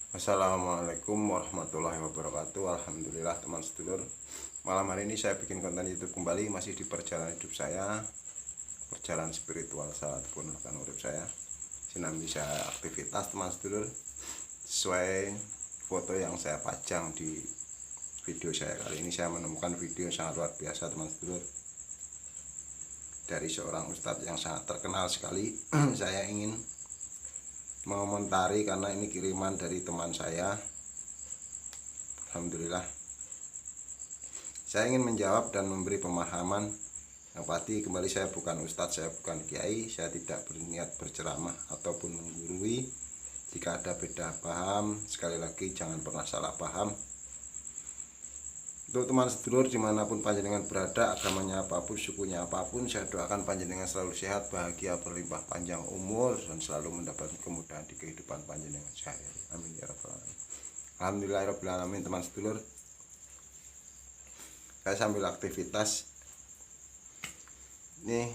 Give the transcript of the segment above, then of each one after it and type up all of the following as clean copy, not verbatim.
Assalamualaikum warahmatullahi wabarakatuh. Alhamdulillah teman sedulur, malam hari ini saya bikin konten YouTube kembali, masih di perjalanan hidup saya, perjalanan spiritual saat pun akan urip saya. Sinambi saya aktivitas teman sedulur sesuai foto yang saya pajang di video saya. Kali ini saya menemukan video yang sangat luar biasa teman sedulur, dari seorang ustadz yang sangat terkenal sekali. Saya ingin mengomentari karena ini kiriman dari teman saya. Alhamdulillah, saya ingin menjawab dan memberi pemahaman. Yang pasti kembali, saya bukan ustadz, saya bukan kiai, saya tidak berniat berceramah ataupun menggurui. Jika ada beda paham, sekali lagi jangan pernah salah paham. Untuk teman sedulur dimanapun panjenengan berada, agamanya apapun, sukunya apapun, saya doakan panjenengan selalu sehat, bahagia, berlimpah panjang umur, dan selalu mendapat kemudahan di kehidupan panjenengan saya. Amin ya rabbal alamin. Alhamdulillah alamin teman sedulur. Saya sambil aktivitas. Ini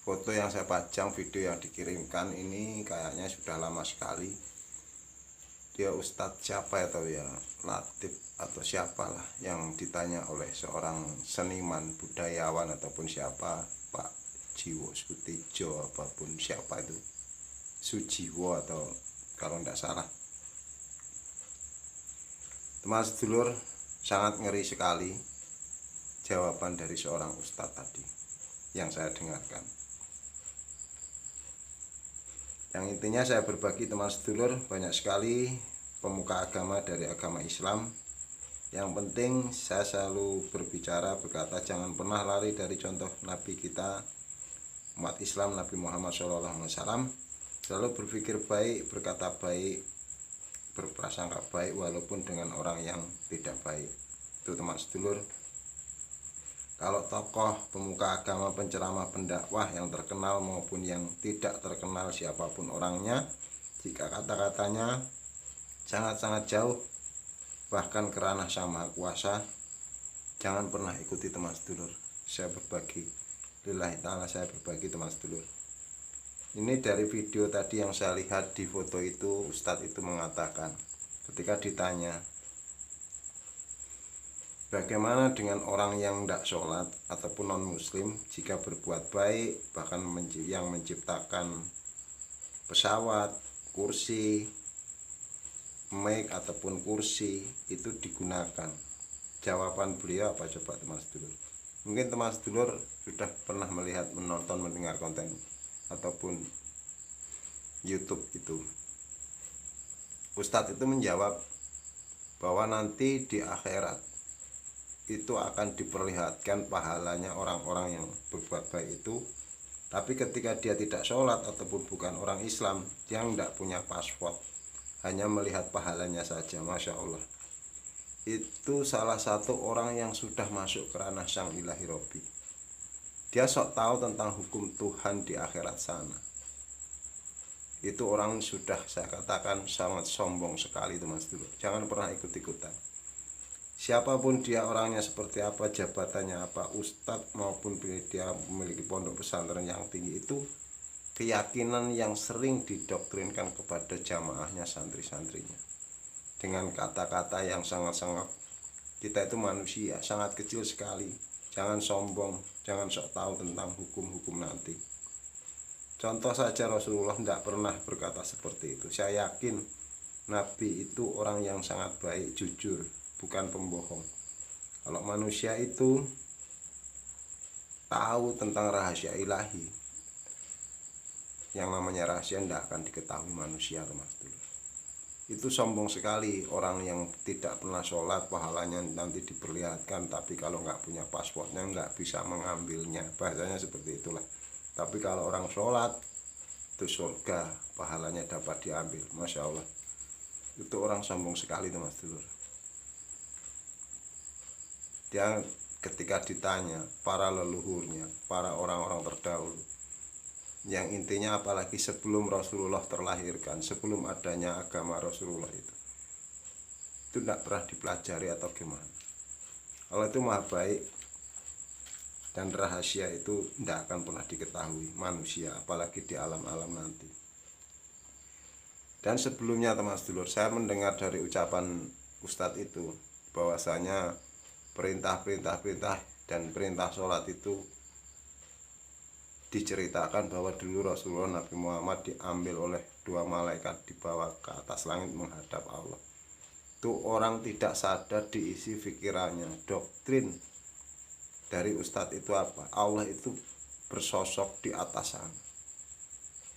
foto yang saya pajang, video yang dikirimkan ini kayaknya sudah lama sekali. Dia ustadz siapa atau ya Latif atau siapalah yang ditanya oleh seorang seniman budayawan ataupun siapa, Pak Jiwo Sutijo apapun siapa itu, Sujiwo atau kalau tidak salah. Teman sedulur, sangat ngeri sekali jawaban dari seorang ustadz tadi yang saya dengarkan. Yang intinya saya berbagi teman sedulur, banyak sekali pemuka agama dari agama Islam. Yang penting saya selalu berkata jangan pernah lari dari contoh Nabi kita, umat Islam, Nabi Muhammad SAW. Selalu berpikir baik, berkata baik, berprasangka baik walaupun dengan orang yang tidak baik. Itu teman sedulur. Kalau tokoh, pemuka agama, penceramah, pendakwah yang terkenal maupun yang tidak terkenal siapapun orangnya, jika kata-katanya sangat-sangat jauh bahkan ke ranah Sang Maha Kuasa, jangan pernah ikuti teman sedulur. Saya berbagi lillahi ta'ala, saya berbagi teman sedulur. Ini dari video tadi yang saya lihat di foto itu, Ustadz itu mengatakan ketika ditanya bagaimana dengan orang yang tidak sholat ataupun non muslim jika berbuat baik, bahkan yang menciptakan pesawat, kursi, mic ataupun kursi itu digunakan. Jawaban beliau apa coba teman sedulur? Mungkin teman sedulur sudah pernah melihat, menonton, mendengar konten ataupun YouTube itu. Ustadz itu menjawab bahwa nanti di akhirat itu akan diperlihatkan pahalanya orang-orang yang berbuat baik itu. Tapi ketika dia tidak sholat ataupun bukan orang Islam, dia tidak punya paspor, hanya melihat pahalanya saja. Masya Allah, itu salah satu orang yang sudah masuk ke ranah Sang Ilahi Robbi. Dia sok tahu tentang hukum Tuhan di akhirat sana. Itu orang sudah saya katakan sangat sombong sekali teman sedulur. Jangan pernah ikut-ikutan. Siapapun dia, orangnya seperti apa, jabatannya apa, ustadz maupun dia memiliki pondok pesantren yang tinggi, itu keyakinan yang sering didoktrinkan kepada jamaahnya, santri-santrinya, dengan kata-kata yang sangat-sangat, kita itu manusia, sangat kecil sekali, jangan sombong, jangan sok tahu tentang hukum-hukum nanti. Contoh saja, Rasulullah tidak pernah berkata seperti itu. Saya yakin Nabi itu orang yang sangat baik, jujur, bukan pembohong. Kalau manusia itu tahu tentang rahasia ilahi, yang namanya rahasia tidak akan diketahui manusia teman sedulur. Itu sombong sekali orang yang tidak pernah sholat, pahalanya nanti diperlihatkan, tapi kalau nggak punya paspornya nggak bisa mengambilnya, bahasanya seperti itulah. Tapi kalau orang sholat itu surga, pahalanya dapat diambil. Masya Allah, itu orang sombong sekali teman sedulur. Dia ketika ditanya para leluhurnya, para orang-orang terdahulu, yang intinya apalagi sebelum Rasulullah terlahirkan, sebelum adanya agama Rasulullah itu tidak pernah dipelajari atau gimana. Allah itu maha baik dan rahasia itu tidak akan pernah diketahui manusia, apalagi di alam-alam nanti. Dan sebelumnya teman sedulur, saya mendengar dari ucapan Ustadz itu bahwasanya perintah dan perintah sholat itu diceritakan bahwa dulu Rasulullah Nabi Muhammad diambil oleh dua malaikat dibawa ke atas langit menghadap Allah. Itu orang tidak sadar diisi pikirannya. Doktrin dari Ustadz itu apa? Allah itu bersosok di atas sana.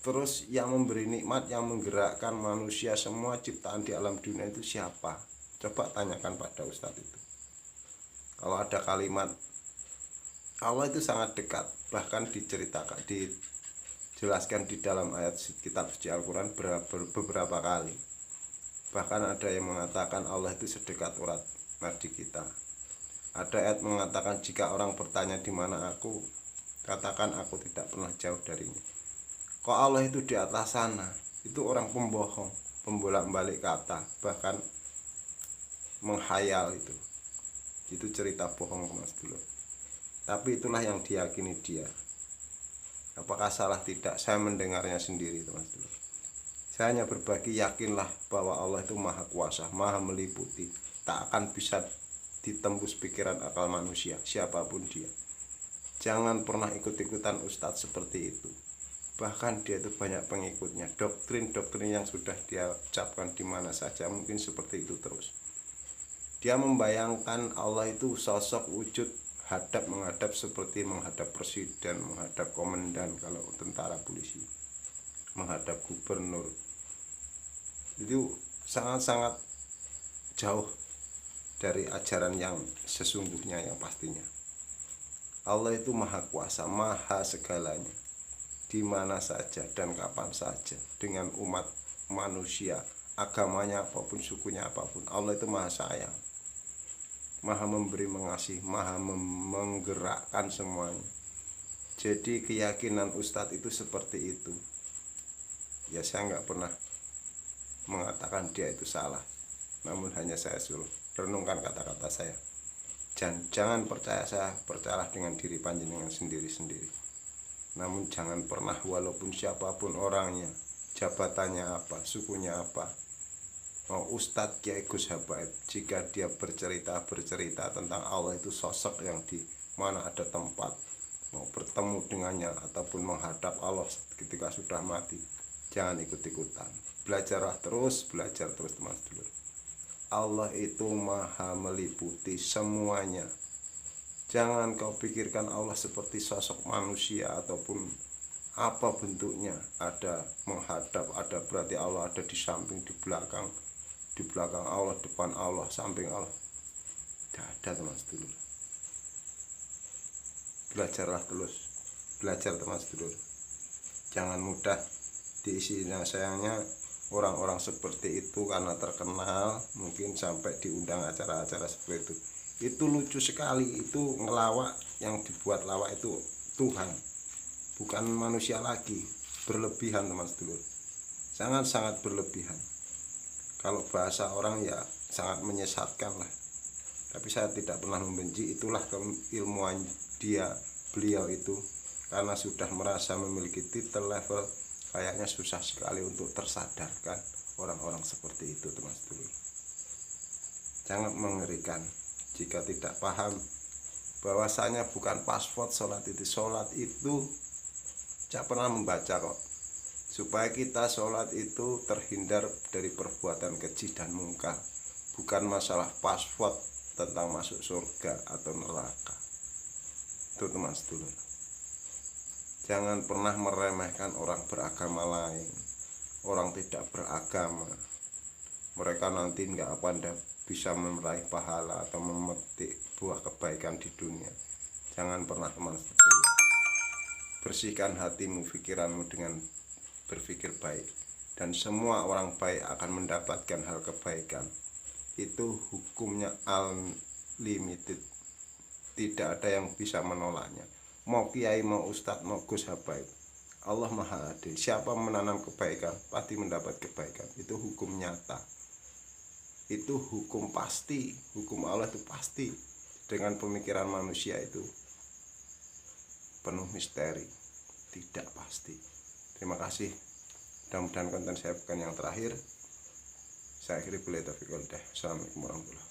Terus yang memberi nikmat, yang menggerakkan manusia, semua ciptaan di alam dunia itu siapa? Coba tanyakan pada Ustadz itu. Kalau ada kalimat Allah itu sangat dekat, bahkan diceritakan, dijelaskan di dalam ayat kitab suci Al-Quran beberapa kali. Bahkan ada yang mengatakan Allah itu sedekat urat nadi kita. Ada ayat mengatakan jika orang bertanya di mana aku, katakan aku tidak pernah jauh darinya. Kok Allah itu di atas sana? Itu orang pembohong, pembolak-balik kata, bahkan menghayal itu. Itu cerita bohong Mas dulu. Tapi itulah yang diyakini dia. Apakah salah? Tidak. Saya mendengarnya sendiri teman dulu. Saya hanya berbagi, yakinlah bahwa Allah itu maha kuasa, maha meliputi, tak akan bisa ditembus pikiran akal manusia, siapapun dia. Jangan pernah ikut-ikutan ustadz seperti itu. Bahkan dia itu banyak pengikutnya. Doktrin-doktrin yang sudah dia ucapkan di mana saja mungkin seperti itu terus. Dia membayangkan Allah itu sosok wujud hadap menghadap seperti menghadap presiden, menghadap komandan kalau tentara polisi, menghadap gubernur. Itu sangat-sangat jauh dari ajaran yang sesungguhnya, yang pastinya. Allah itu maha kuasa, maha segalanya, di mana saja dan kapan saja, dengan umat manusia, agamanya apapun, sukunya apapun. Allah itu maha sayang, maha memberi, mengasihi, maha menggerakkan semuanya. Jadi keyakinan Ustadz itu seperti itu. Ya saya nggak pernah mengatakan dia itu salah, namun hanya saya suruh renungkan kata-kata saya. Jangan percaya saya, percayalah dengan diri panjenengan sendiri-sendiri. Namun jangan pernah, walaupun siapapun orangnya, jabatannya apa, sukunya apa, mau Ustadz Kiai Gus Habaib, jika dia bercerita tentang Allah itu sosok yang di mana ada tempat, mau bertemu dengannya ataupun menghadap Allah ketika sudah mati, jangan ikut-ikutan. Belajarlah terus, belajar terus teman dulu. Allah itu maha meliputi semuanya. Jangan kau pikirkan Allah seperti sosok manusia ataupun apa bentuknya. Ada menghadap, ada berarti Allah ada di samping, di belakang Allah, depan Allah, samping Allah. Tidak ada teman sedulur. Belajarlah terus, belajar teman sedulur. Jangan mudah diisi. Sayangnya orang-orang seperti itu karena terkenal mungkin sampai diundang acara-acara seperti itu lucu sekali. Itu ngelawak, yang dibuat lawak itu Tuhan, bukan manusia lagi. Berlebihan teman sedulur, sangat-sangat berlebihan. Kalau bahasa orang ya sangat menyesatkan lah. Tapi saya tidak pernah membenci. Itulah keilmuan beliau itu, karena sudah merasa memiliki titel level, kayaknya susah sekali untuk tersadarkan orang-orang seperti itu teman sedulur. Sangat mengerikan jika tidak paham bahwasanya bukan password sholat itu. Sholat itu saya pernah membaca kok, supaya kita sholat itu terhindar dari perbuatan keji dan mungkar. Bukan masalah password tentang masuk surga atau neraka. Itu teman sedulur. Jangan pernah meremehkan orang beragama lain, orang tidak beragama. Mereka nanti nggak akan bisa meraih pahala atau memetik buah kebaikan di dunia. Jangan pernah teman sedulur. Bersihkan hatimu, pikiranmu dengan berpikir baik, dan semua orang baik akan mendapatkan hal kebaikan. Itu hukumnya unlimited, tidak ada yang bisa menolaknya. Mau kiai, mau ustadz, mau Gus Habaib, Allah maha adil. Siapa menanam kebaikan pasti mendapat kebaikan. Itu hukum nyata, itu hukum pasti. Hukum Allah itu pasti. Dengan pemikiran manusia itu penuh misteri, tidak pasti. Terima kasih. Mudah-mudahan konten saya bukan yang terakhir. Saya akhiri, billahi taufiq wal hidayah. Assalamualaikum warahmatullahi wabarakatuh.